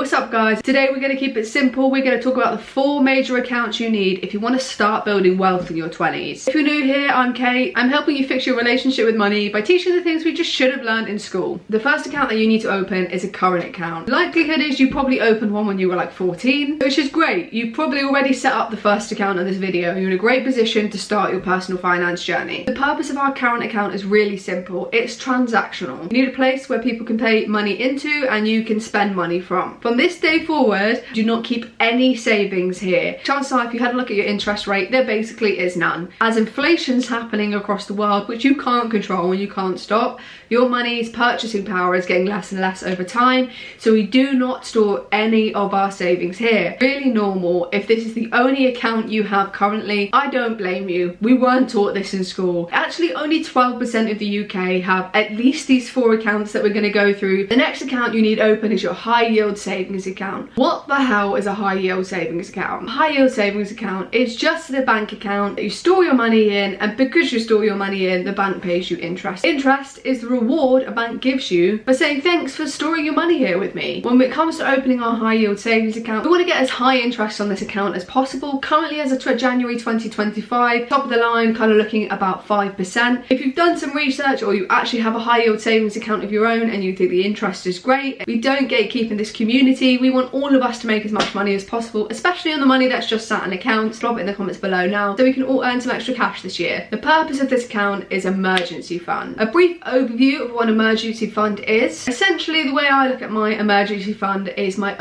What's up guys? Today we're going to keep it simple. We're going to talk about the 4 major accounts you need if you want to start building wealth in your 20s. If you're new here, I'm Kate. I'm helping you fix your relationship with money by teaching the things we just should have learned in school. The first account that you need to open is a current account. Likelihood is you probably opened one when you were like 14, which is great. You've probably already set up the first account on this video. You're in a great position to start your personal finance journey. The purpose of our current account is really simple. It's transactional. You need a place where people can pay money into and you can spend money from. From this day forward, do not keep any savings here. Chances are, if you had a look at your interest rate, there basically is none. As inflation's happening across the world, which you can't control and you can't stop, your money's purchasing power is getting less and less over time, so we do not store any of our savings here. Really normal. If this is the only account you have currently, I don't blame you. We weren't taught this in school. Actually, only 12% of the UK have at least these 4 accounts that we're going to go through. The next account you need open is your high yield savings account. What the hell is a high yield savings account? A high yield savings account is just a bank account that you store your money in, and because you store your money in, the bank pays you interest. Interest is the reward a bank gives you for saying thanks for storing your money here with me. When it comes to opening our high yield savings account, we want to get as high interest on this account as possible. Currently, as of January 2025, top of the line, kind of looking at about 5%. If you've done some research or you actually have a high yield savings account of your own and you think the interest is great, we don't gatekeep in this community. We want all of us to make as much money as possible, especially on the money that's just sat in accounts. Drop it in the comments below now so we can all earn some extra cash this year. The purpose of this account is emergency fund. A brief overview of what an emergency fund is. Essentially, the way I look at my emergency fund is my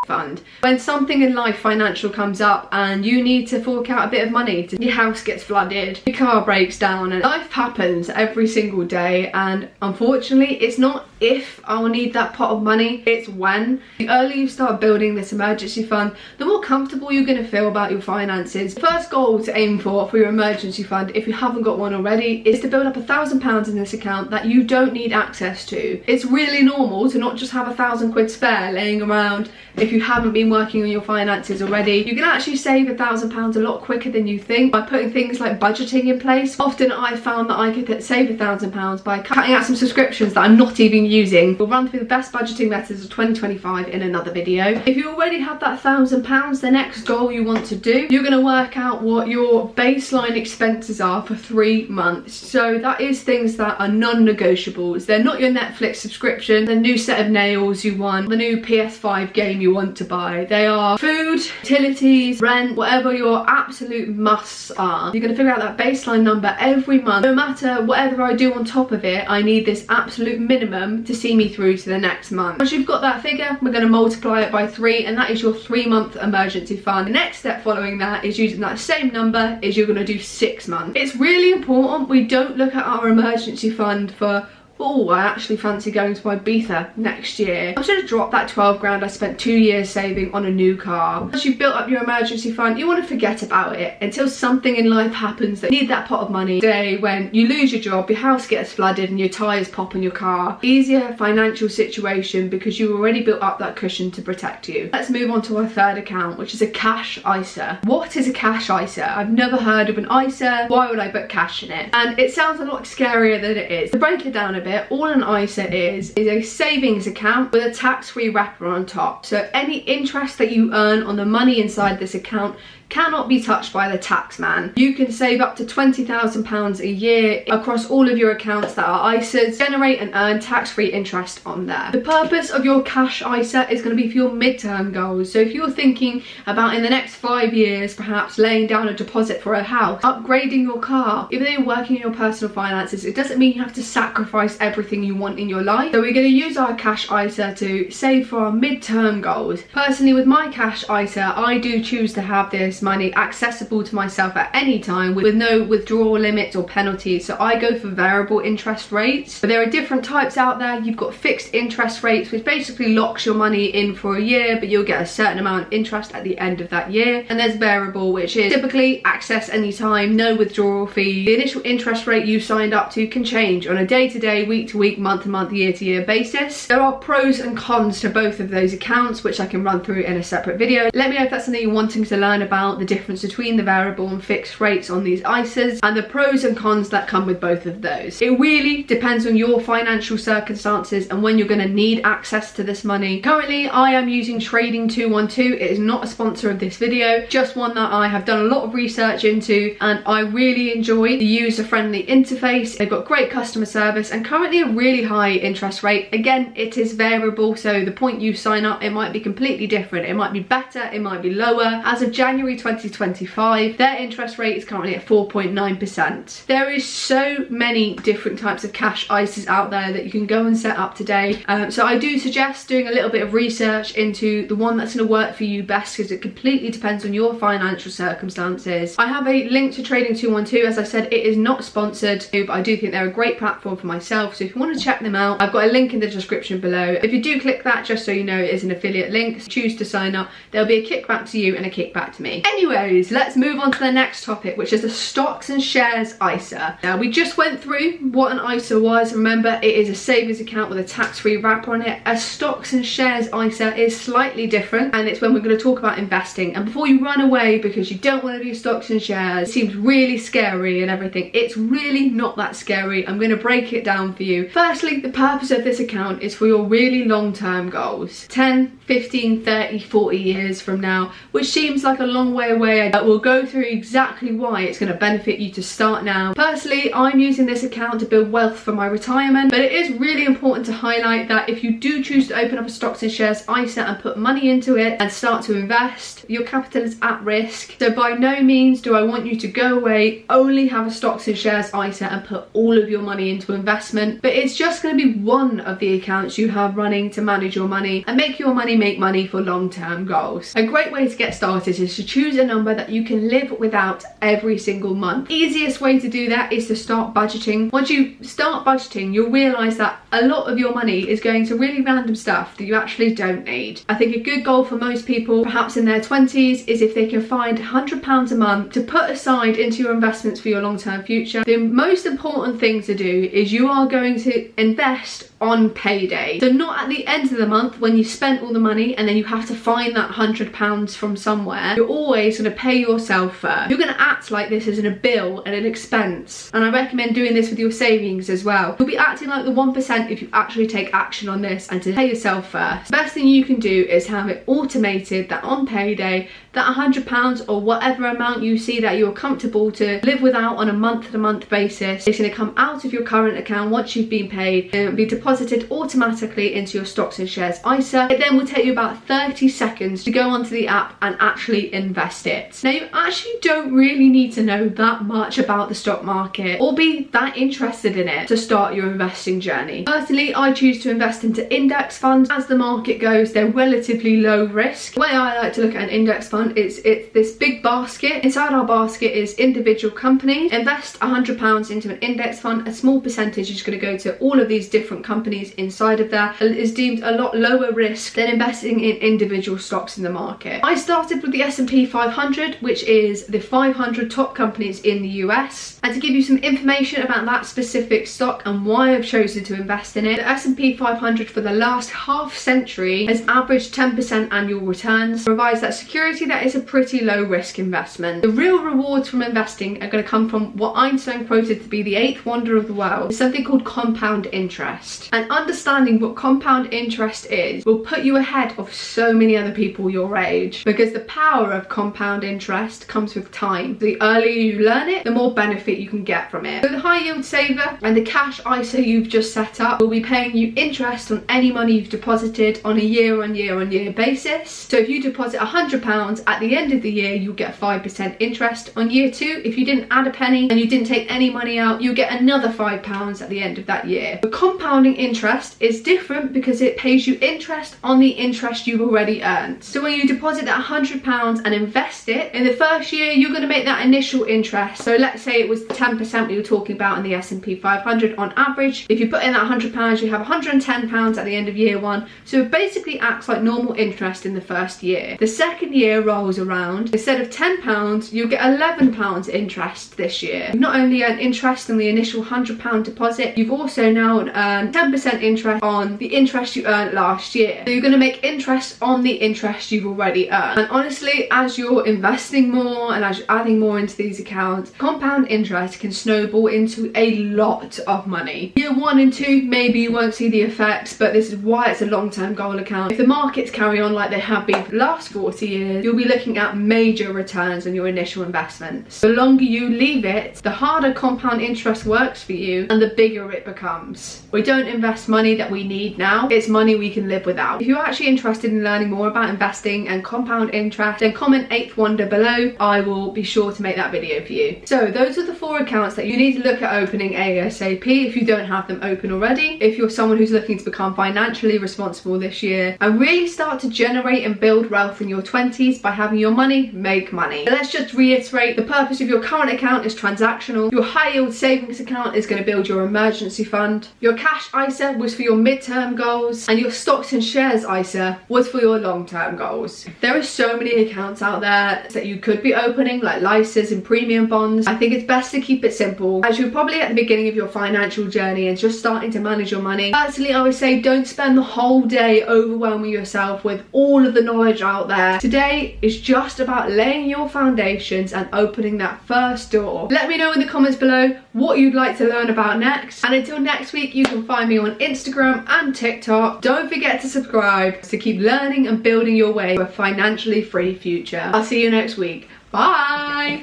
fund. When something in life financial comes up and you need to fork out a bit of money, your house gets flooded, your car breaks down, and life happens every single day, and unfortunately it's not if I'll need that pot of money, it's when. The earlier you start building this emergency fund, the more comfortable you're going to feel about your finances. The first goal to aim for your emergency fund, if you haven't got one already, is to build up £1,000 in this account that you don't need access to. It's really normal to not just have £1,000 spare laying around. If you haven't been working on your finances already, you can actually save £1,000 a lot quicker than you think by putting things like budgeting in place. Often I found that I could save £1,000 by cutting out some subscriptions that I'm not even using. We'll run through the best budgeting methods of 2025 in another video. If you already have that £1,000, the next goal you want to do, you're going to work out what your baseline expenses are for 3 months. So that is things that are non-negotiables. They're not your Netflix subscription, the new set of nails you want, the new PS5 game you want to buy. They are food, utilities, rent, whatever your absolute musts are. You're going to figure out that baseline number every month. No matter whatever I do on top of it, I need this absolute minimum to see me through to the next month. Once you've got that figure, we're going to multiply it by 3, and that is your 3-month emergency fund. The next step following that is using that same number is you're going to do 6 months. It's really important we don't look at our emergency fund for, oh, I actually fancy going to Ibiza next year. I should have dropped that 12 grand I spent 2 years saving on a new car. Once you've built up your emergency fund, you want to forget about it until something in life happens that you need that pot of money. Today, when you lose your job, your house gets flooded and your tyres pop on your car. Easier financial situation because you already built up that cushion to protect you. Let's move on to our third account, which is a cash ISA. What is a cash ISA? I've never heard of an ISA. Why would I put cash in it? And it sounds a lot scarier than it is. To break it down a bit, all an ISA is a savings account with a tax-free wrapper on top. So any interest that you earn on the money inside this account cannot be touched by the tax man. You can save up to £20,000 a year across all of your accounts that are ISAs, generate and earn tax-free interest on there. The purpose of your cash ISA is going to be for your midterm goals. So if you're thinking about in the next 5 years perhaps laying down a deposit for a house, upgrading your car, even though you're working on your personal finances, it doesn't mean you have to sacrifice everything you want in your life. So we're going to use our cash ISA to save for our midterm goals. Personally, with my cash ISA, I do choose to have this money accessible to myself at any time with no withdrawal limits or penalties. So I go for variable interest rates. But there are different types out there. You've got fixed interest rates, which basically locks your money in for a year, but you'll get a certain amount of interest at the end of that year. And there's variable, which is typically access anytime, no withdrawal fee. The initial interest rate you signed up to can change on a day-to-day day-to-day, week-to-week, month-to-month, year-to-year basis. There are pros and cons to both of those accounts, which I can run through in a separate video. Let me know if that's something you're wanting to learn about, the difference between the variable and fixed rates on these ISAs, and the pros and cons that come with both of those. It really depends on your financial circumstances and when you're going to need access to this money. Currently, I am using Trading 212. It is not a sponsor of this video, just one that I have done a lot of research into, and I really enjoy the user-friendly interface. They've got great customer service and currently a really high interest rate. Again, it is variable, so the point you sign up, it might be completely different. It might be better, it might be lower. As of January 2025, their interest rate is currently at 4.9%. There is so many different types of cash ISAs out there that you can go and set up today. So I do suggest doing a little bit of research into the one that's going to work for you best, because it completely depends on your financial circumstances. I have a link to Trading 212. As I said, it is not sponsored, but I do think they're a great platform for myself. So if you want to check them out, I've got a link in the description below. If you do click that, just so you know, it is an affiliate link. Choose to sign up. There'll be a kickback to you and a kickback to me. Anyways, let's move on to the next topic, which is the stocks and shares ISA. Now, we just went through what an ISA was. Remember, it is a savings account with a tax-free wrapper on it. A stocks and shares ISA is slightly different, and it's when we're going to talk about investing. And before you run away because you don't want to do stocks and shares, it seems really scary and everything, it's really not that scary. I'm going to break it down for you. Firstly, the purpose of this account is for your really long-term goals. 10, 15, 30, 40 years from now, which seems like a long way away. We'll go through exactly why it's going to benefit you to start now. Personally, I'm using this account to build wealth for my retirement, but it is really important to highlight that if you do choose to open up a stocks and shares ISA and put money into it and start to invest, your capital is at risk. So by no means do I want you to go away, only have a stocks and shares ISA and put all of your money into investment, but it's just going to be one of the accounts you have running to manage your money and make your money make money for long-term goals. A great way to get started is to choose a number that you can live without every single month. Easiest way to do that is to start budgeting. Once you start budgeting, you'll realise that a lot of your money is going to really random stuff that you actually don't need. I think a good goal for most people, perhaps in their 20s, is if they can find £100 a month to put aside into your investments for your long-term future. The most important thing to do is you are going to invest on payday. So not at the end of the month when you spent all the money and then you have to find that £100 from somewhere. You're always going to pay yourself first. You're going to act like this isn't a bill and an expense. And I recommend doing this with your savings as well. You'll be acting like the 1% if you actually take action on this and to pay yourself first. The best thing you can do is have it automated that on payday, that £100 or whatever amount you see that you're comfortable to live without on a month-to-month basis is going to come out of your current account once you've been paid and be deposited automatically into your stocks and shares ISA. It then will take you about 30 seconds to go onto the app and actually invest it. Now, you actually don't really need to know that much about the stock market or be that interested in it to start your investing journey. Personally, I choose to invest into index funds. As the market goes, they're relatively low risk. The way I like to look at an index fund, it's this big basket. Inside our basket is individual companies. Invest £100 into an index fund. A small percentage is going to go to all of these different companies inside of there. It is deemed a lot lower risk than investing in individual stocks in the market. I started with the S&P 500, which is the 500 top companies in the US. And to give you some information about that specific stock and why I've chosen to invest in it, the S&P 500 for the last half century has averaged 10% annual returns. Provides that security that is a pretty low risk investment. The real rewards from investing are going to come from what Einstein quoted to be the 8th wonder of the world, something called compound interest. And understanding what compound interest is will put you ahead of so many other people your age, because the power of compound interest comes with time. The earlier you learn it, the more benefit you can get from it. So the high yield saver and the cash ISA you've just set up will be paying you interest on any money you've deposited on a year on year basis. So if you deposit £100, at the end of the year you'll get 5% interest. On year 2, if you didn't add a penny and you didn't take any money out, you'll get another £5 at the end of that year. But compounding compounding interest is different because it pays you interest on the interest you've already earned. So when you deposit that £100 and invest it, in the first year you're going to make that initial interest. So let's say it was 10% we were talking about in the S&P 500 on average. If you put in that £100, you have £110 at the end of year one. So it basically acts like normal interest in the first year. The second year rolls around, instead of £10, you'll get £11 interest this year. You've not only earned interest on the initial £100 deposit, you've also now earned 10% interest on the interest you earned last year. So you're going to make interest on the interest you've already earned. And honestly, as you're investing more and as you're adding more into these accounts, compound interest can snowball into a lot of money. Year 1 and 2, maybe you won't see the effects, but this is why it's a long-term goal account. If the markets carry on like they have been for the last 40 years, you'll be looking at major returns on your initial investments. The longer you leave it, the harder compound interest works for you and the bigger it becomes. We don't invest money that we need now, it's money we can live without. If you're actually interested in learning more about investing and compound interest, then comment 8th wonder below. I will be sure to make that video for you. So those are the 4 accounts that you need to look at opening ASAP if you don't have them open already. If you're someone who's looking to become financially responsible this year and really start to generate and build wealth in your 20s by having your money make money. Let's just reiterate, the purpose of your current account is transactional. Your high yield savings account is going to build your emergency fund. Your cash ISA was for your midterm goals, and your stocks and shares ISA was for your long-term goals. There are so many accounts out there that you could be opening, like LISAs and premium bonds. I think it's best to keep it simple, as you're probably at the beginning of your financial journey and just starting to manage your money. Personally, I would say don't spend the whole day overwhelming yourself with all of the knowledge out there. Today is just about laying your foundations and opening that first door. Let me know in the comments below what you'd like to learn about next, and until next week, you can find me on Instagram and TikTok. Don't forget to subscribe to keep learning and building your way to a financially free future. I'll see you next week. Bye!